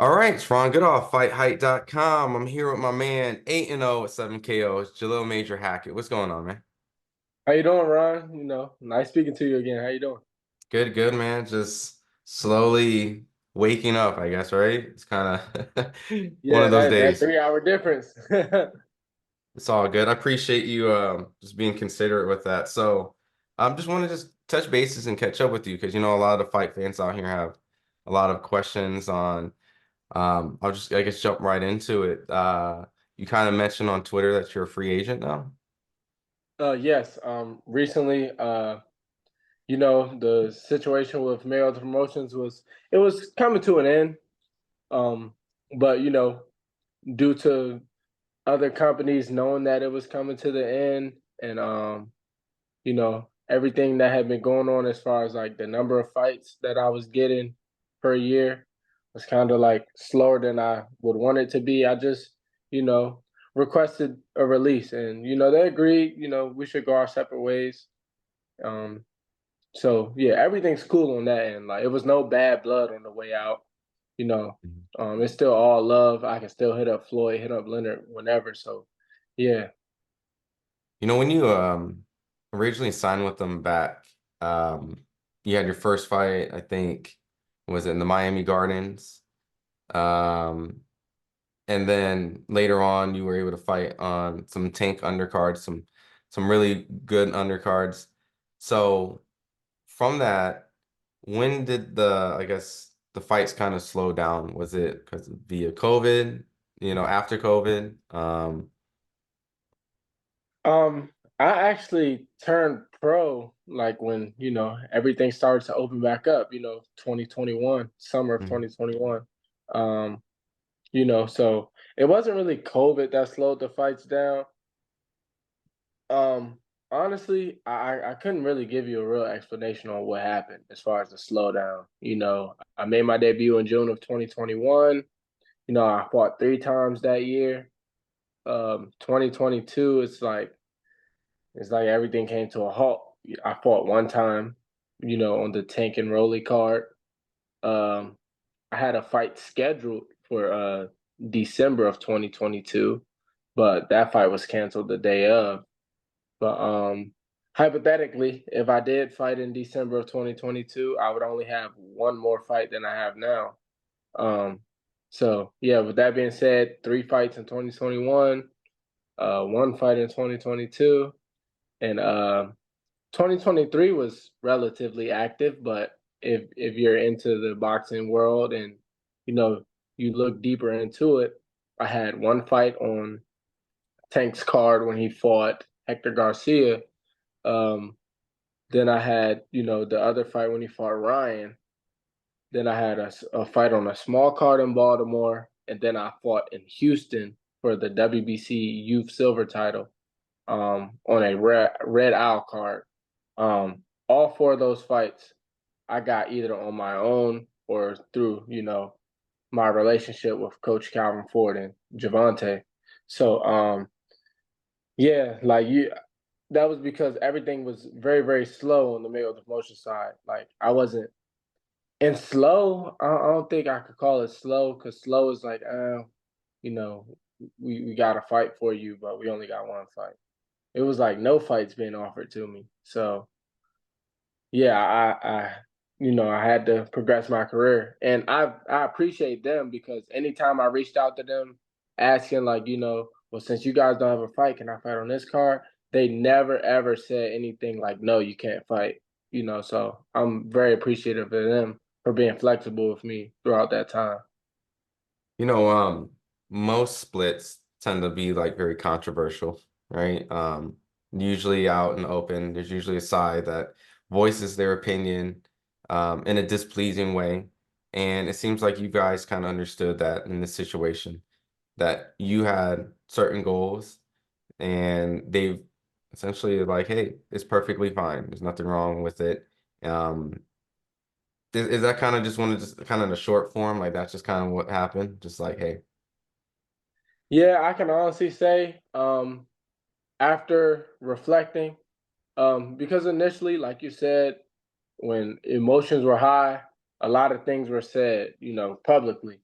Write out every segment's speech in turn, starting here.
All right, it's Ron Goodall, FightHype.com. I'm here with my man, 8-0 with 7 KOs, Jalil Major Hackett. What's going on, man? How you doing, Ron? Nice speaking to you again. How you doing? Good, good, man. Just slowly waking up, I guess, right? It's kind of one of Yeah, those that days. 3 hour difference. It's all good. I appreciate you just being considerate with that. So, just want to just touch bases and catch up with you because a lot of the fight fans out here have a lot of questions on. I'll just, I guess, jump right into it. You kind of mentioned on Twitter that you're a free agent now. Yes. Recently, the situation with Mayweather Promotions was coming to an end. Um, but due to other companies knowing that it was coming to the end, and everything that had been going on as far as like the number of fights that I was getting per year was kind of like slower than I would want it to be. I just, you know, requested a release, and they agreed, we should go our separate ways. Um so yeah, everything's cool on that end. Like it was no bad blood on the way out, you know. Mhm. It's still all love. I can still hit up Floyd, hit up Leonard whenever. So yeah. When you originally signed with them back, you had your first fight, I think, was it in the Miami Gardens? Um, and then later on you were able to fight on some tank undercards, some really good undercards. So from that, when did I guess the fights kind of slow down? Was it because via COVID, after COVID? Um, I actually turned pro like when, everything started to open back up, 2021, summer of Mhm. 2021. Um, so it wasn't really COVID that slowed the fights down. Um, Honestly, I couldn't really give you a real explanation on what happened as far as the slowdown. I made my debut in June of 2021. I fought 3 times that year. 2022, it's like everything came to a halt. I fought one time, on the Tank and Rolly card. Um, I had a fight scheduled for December of 2022, but that fight was canceled the day of. But hypothetically, if I did fight in December of 2022, I would only have one more fight than I have now. Um, so yeah, with that being said, 3 fights in 2021, one fight in 2022, and 2023 was relatively active, but if you're into the boxing world and you know you look deeper into it, I had one fight on Tank's card when he fought Hector Garcia. Um, then I had the other fight when he fought Ryan. Then I had a fight on a small card in Baltimore, and then I fought in Houston for the WBC Youth Silver title on a Red Owl card. All four of those fights I got either on my own or through, my relationship with Coach Calvin Ford and Gervonta. So yeah, like that was because everything was very, very slow on the Mayweather promotion side. Like I wasn't and slow, I don't think I could call it slow because slow is like, you know, we got a fight for you, but we only got one fight. It was like no fights being offered to me. So yeah, I had to progress my career, and I appreciate them because anytime I reached out to them asking like, well, since you guys don't have a fight, can I fight on this card? They never ever said anything like, no, you can't fight. So I'm very appreciative of them for being flexible with me throughout that time. You know, um, Most splits tend to be like very controversial, right? Usually out in the open, there's usually a side that voices their opinion in a displeasing way. And it seems like you guys kind of understood that in this situation, that you had certain goals and they've essentially like, hey, it's perfectly fine. There's nothing wrong with it. Um, is that kind of just kind of in a short form, like that's just kind of what happened? Just like, hey. Yeah, I can honestly say, after reflecting, because initially, like you said, when emotions were high, a lot of things were said, publicly.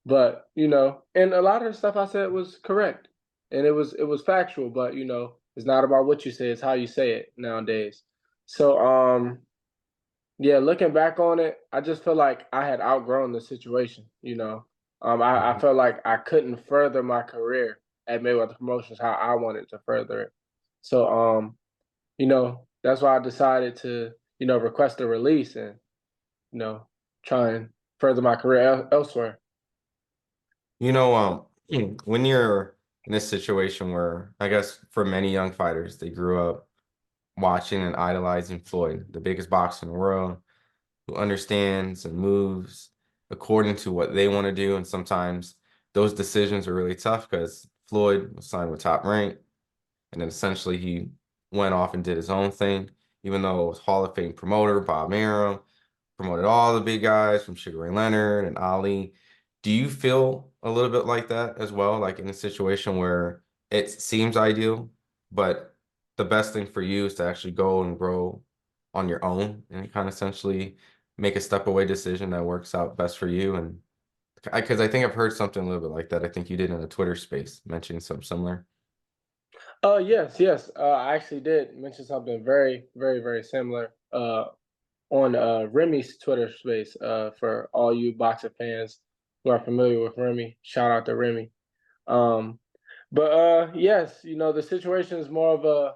But, and a lot of the stuff I said was correct. And it was factual, but it's not about what you say, it's how you say it nowadays. So yeah, looking back on it, I just feel like I had outgrown the situation. I Mhm. felt like I couldn't further my career at Mayweather Promotions how I wanted to further it. So that's why I decided to, request a release and, you know, try and further my career elsewhere. You know, when you're in a situation where I guess for many young fighters, they grew up watching and idolizing Floyd, the biggest boxer in the world, who understands and moves according to what they want to do. And sometimes those decisions are really tough because Floyd was signed with Top Rank, and then essentially he went off and did his own thing, even though it was Hall of Fame promoter Bob Arum promoted all the big guys from Sugar Ray Leonard and Ali. Do you feel a little bit like that as well? Like in a situation where it seems ideal, but the best thing for you is to actually go and grow on your own and kind of essentially make a step away decision that works out best for you. And because I think I've heard something a little bit like that. I think you did in a Twitter space mentioning something similar. Yes, yes. I actually did mention something very, very, very similar on Remy's Twitter space for all you boxer fans who are familiar with Remy. Shout out to Remy. Um, but yes, the situation is more of a,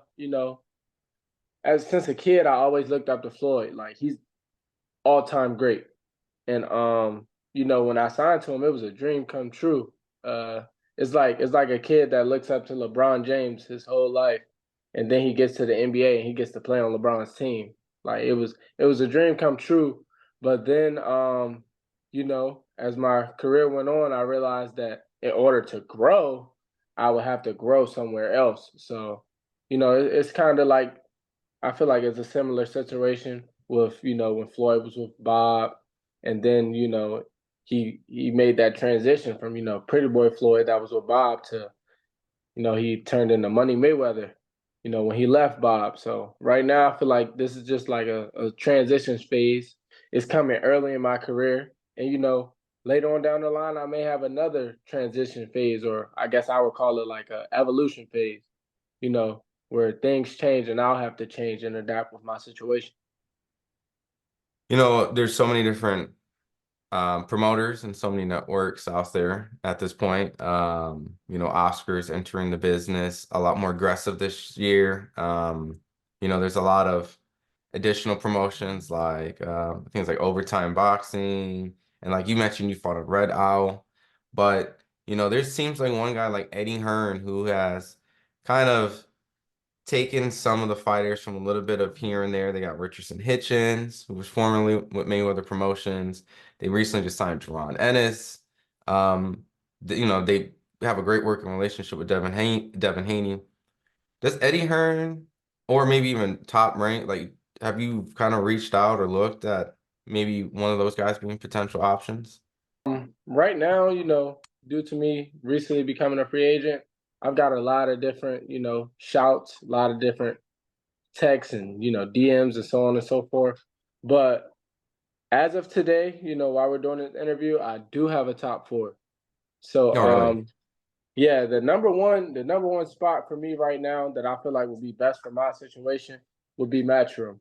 as since a kid, I always looked up to Floyd. Like he's all time great. And when I signed to him, it was a dream come true. Uh, it's like a kid that looks up to LeBron James his whole life, and then he gets to the NBA and he gets to play on LeBron's team. Like it was a dream come true. But then as my career went on, I realized that in order to grow, I would have to grow somewhere else. So, it's kind of like I feel like it's a similar situation with, when Floyd was with Bob, and then, he made that transition from, Pretty Boy Floyd that was with Bob to, he turned into Money Mayweather, when he left Bob. So right now I feel like this is just like a transition phase. It's coming early in my career. And later on down the line I may have another transition phase, or I guess I would call it like a evolution phase, you know, where things change and I'll have to change and adapt with my situation. There's so many different promoters and so many networks out there at this point. Oscar's entering the business a lot more aggressive this year. There's a lot of additional promotions like things like Overtime Boxing, and like you mentioned, you fought a Red Owl, but there seems like one guy like Eddie Hearn who has kind of taken some of the fighters from a little bit of here and there. They got Richardson Hitchens, who was formerly with Mayweather Promotions. They recently just signed Jerron Ennis. They have a great working relationship with Devin Haney. Does Eddie Hearn, or maybe even Top Rank, like, have you kind of reached out or looked at maybe one of those guys being potential options? Right now, due to me recently becoming a free agent, I've got a lot of different, shouts, a lot of different texts and, DMs and so on and so forth. But as of today, while we're doing this interview, I do have a top four. So No, really. yeah, the number one spot for me right now that I feel like would be best for my situation would be Matchroom.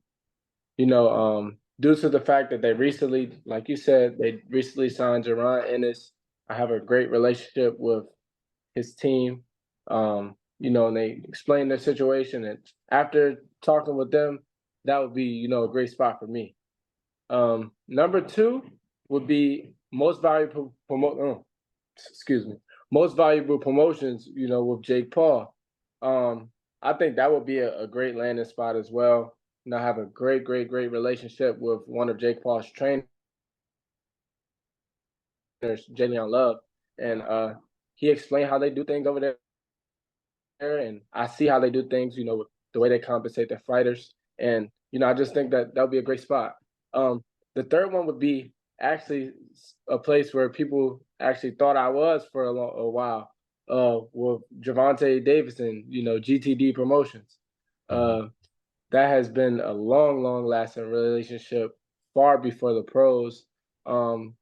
Due to the fact that they recently, like you said, they recently signed Jerron Ennis. I have a great relationship with his team. And they explained their situation, and after talking with them, that would be, a great spot for me. Number two would be excuse me, most valuable promotions. With Jake Paul. Um, I think that would be a great landing spot as well. I have a great, great, great relationship with one of Jake Paul's trainers, Jalen Love, and he explained how they do things over there, and I see how they do things. With the way they compensate their fighters, and I just think that that would be a great spot. Um, the third one would be actually a place where people actually thought I was for a while. With Gervonta Davidson, GTD Promotions. Mhm. Uh, that has been a long, long lasting relationship far before the pros. Um,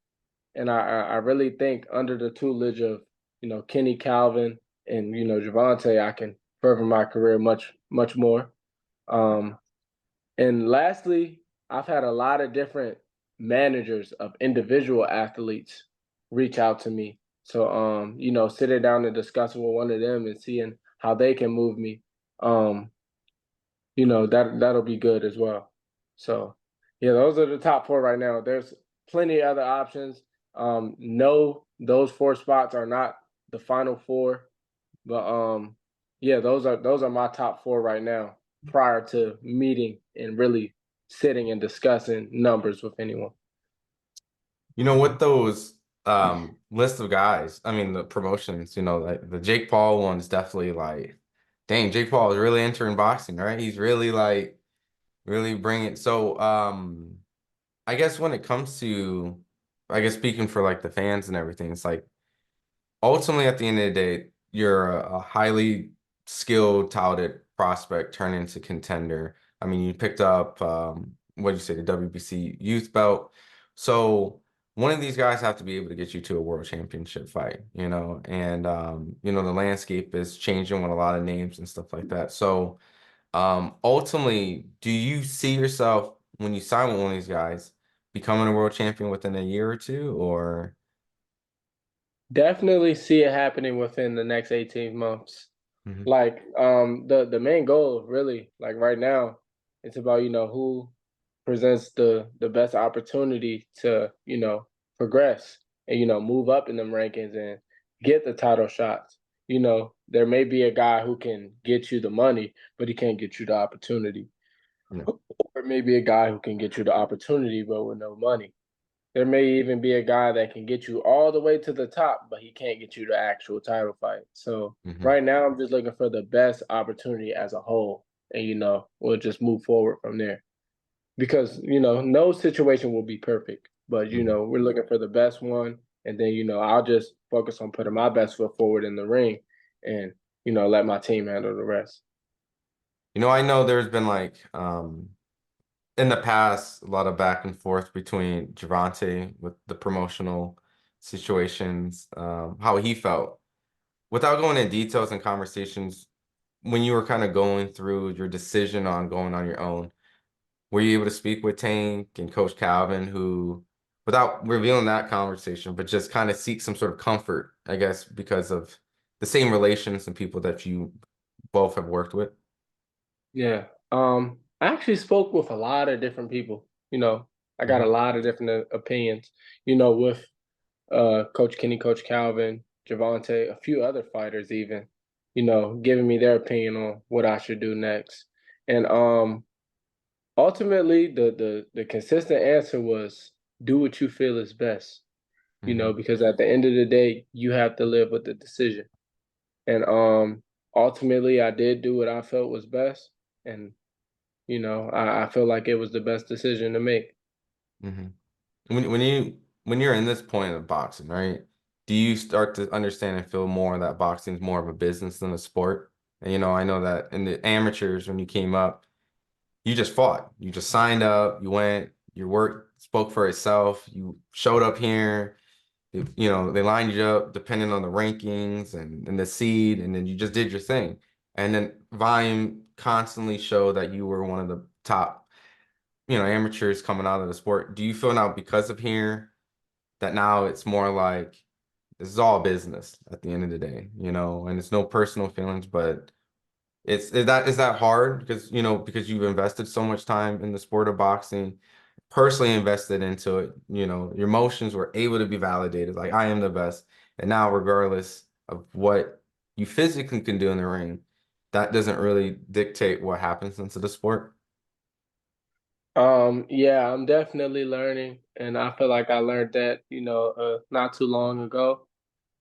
and I really think under the tutelage of Kenny Calvin and Gervonta, I can further my career much more. Um, and lastly, I've had a lot of different managers of individual athletes reach out to me. So sitting down and discussing with one of them and seeing how they can move me, um, that'll be good as well. So yeah, those are the top four right now. There's plenty of other options. No, those four spots are not the final four, but yeah, those are my top four right now prior to meeting and really sitting and discussing numbers with anyone. With those list of guys, I mean the promotions, like the Jake Paul one's definitely like, dang, Jake Paul is really entering boxing, right? He's really like really bringing so I guess when it comes to I guess speaking for like the fans and everything, it's like ultimately at the end of the day, you're a highly skilled, touted prospect turn into contender. I mean, you picked up what do you say, the WBC youth belt. So one of these guys have to be able to get you to a world championship fight, and the landscape is changing with a lot of names and stuff like that. So ultimately, do you see yourself when you sign with one of these guys becoming a world champion within a year or two, or Definitely see it happening within the next 18 months. Mhm. Like the main goal really, like right now, it's about who presents the best opportunity to progress and move up in them rankings and get the title shots. There may be a guy who can get you the money, but he can't get you the opportunity. No. Or maybe a guy who can get you the opportunity but with no money. There may even be a guy that can get you all the way to the top, but he can't get you the actual title fight. So Hmm. right now, I'm just looking for the best opportunity as a whole, and we'll just move forward from there. Because no situation will be perfect, but Hmm. we're looking for the best one, and then I'll just focus on putting my best foot forward in the ring, and let my team handle the rest. I know there's been like in the past a lot of back and forth between Gervonta with the promotional situations, how he felt. Without going into details and conversations, when you were kind of going through your decision on going on your own, were you able to speak with Tank and Coach Calvin, who, without revealing that conversation, but just kind of seek some sort of comfort, I guess, because of the same relations and people that you both have worked with? Yeah. I actually spoke with a lot of different people. I got a Hmm. lot of different opinions. With Coach Kenny, Coach Calvin, Gervonta, a few other fighters even, giving me their opinion on what I should do next. And ultimately the consistent answer was do what you feel is best, Hmm. because at the end of the day, you have to live with the decision. And ultimately I did do what I felt was best. And I feel like it was the best decision to make. Hmm. When you're in this point of boxing, right? Do you start to understand and feel more that boxing is more of a business than a sport? And I know that in the amateurs when you came up, you just fought. You just signed up, you went, your work spoke for itself. You showed up here, they lined you up depending on the rankings and the seed, and then you just did your thing. And then volume constantly showed that you were one of the top, amateurs coming out of the sport. Do you feel now because of here that now it's more like this is all business at the end of the day, and it's no personal feelings, but is that hard because because you've invested so much time in the sport of boxing, personally invested into it, your emotions were able to be validated, like I am the best, and now regardless of what you physically can do in the ring, that doesn't really dictate what happens into the sport. Yeah, I'm definitely learning, and I feel like I learned that, not too long ago,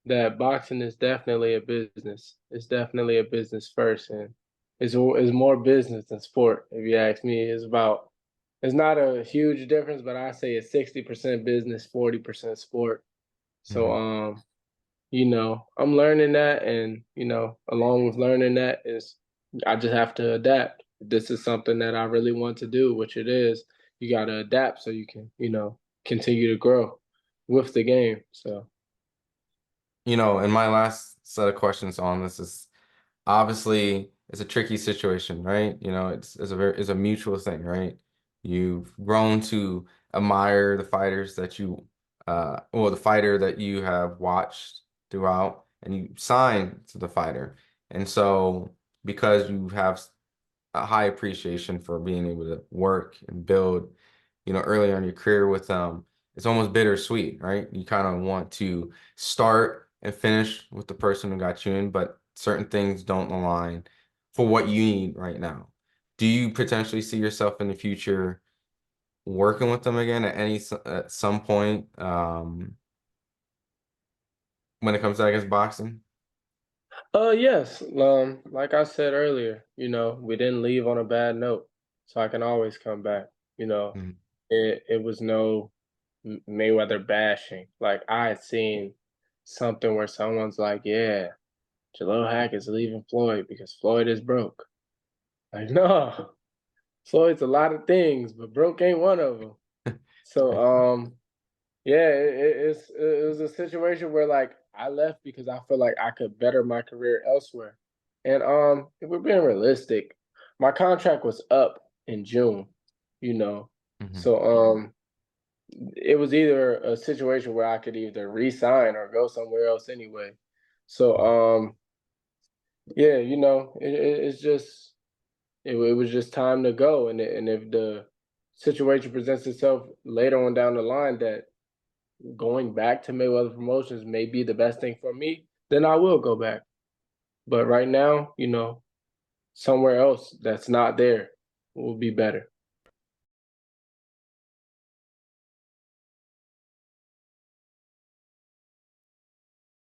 that boxing is definitely a business. It's definitely a business first, and it's more business than sport. If you ask me, it's not a huge difference, but I say it's 60% business, 40% sport. So, Hmm. I'm learning that, and along with learning that is I just have to adapt. This is something that I really want to do, which it is. You got to adapt so you can, continue to grow. with the game. So And my last set of questions on this is obviously it's a tricky situation, right? It's a mutual thing, right? You've grown to admire the fighters that the fighter that you have watched throughout, and you signed to the fighter. And so because you have a high appreciation for being able to work and build, earlier in your career with them, it's almost bittersweet, right? You kind of want to start and finish with the person who got you in, but certain things don't align for what you need right now. Do you potentially see yourself in the future working with them again at some point when it comes to, I guess, boxing? yes, like I said earlier, we didn't leave on a bad note, so I can always come back. You know, Mhm. it was no Mayweather bashing. Like I had seen something where someone's like, "Yeah, Jalil Hackett's leaving Floyd because Floyd is broke." Like, no, Floyd's a lot of things, but broke ain't one of them. So, yeah, it was a situation where like I left because I feel like I could better my career elsewhere. And if we're being realistic, my contract was up in June, you know. Mhm. So it was either a situation where I could either resign or go somewhere else anyway. So yeah, it's just it was just time to go. And if the situation presents itself later on down the line that going back to Mayweather Promotions may be the best thing for me, then I will go back. But right now, somewhere else that's not there will be better.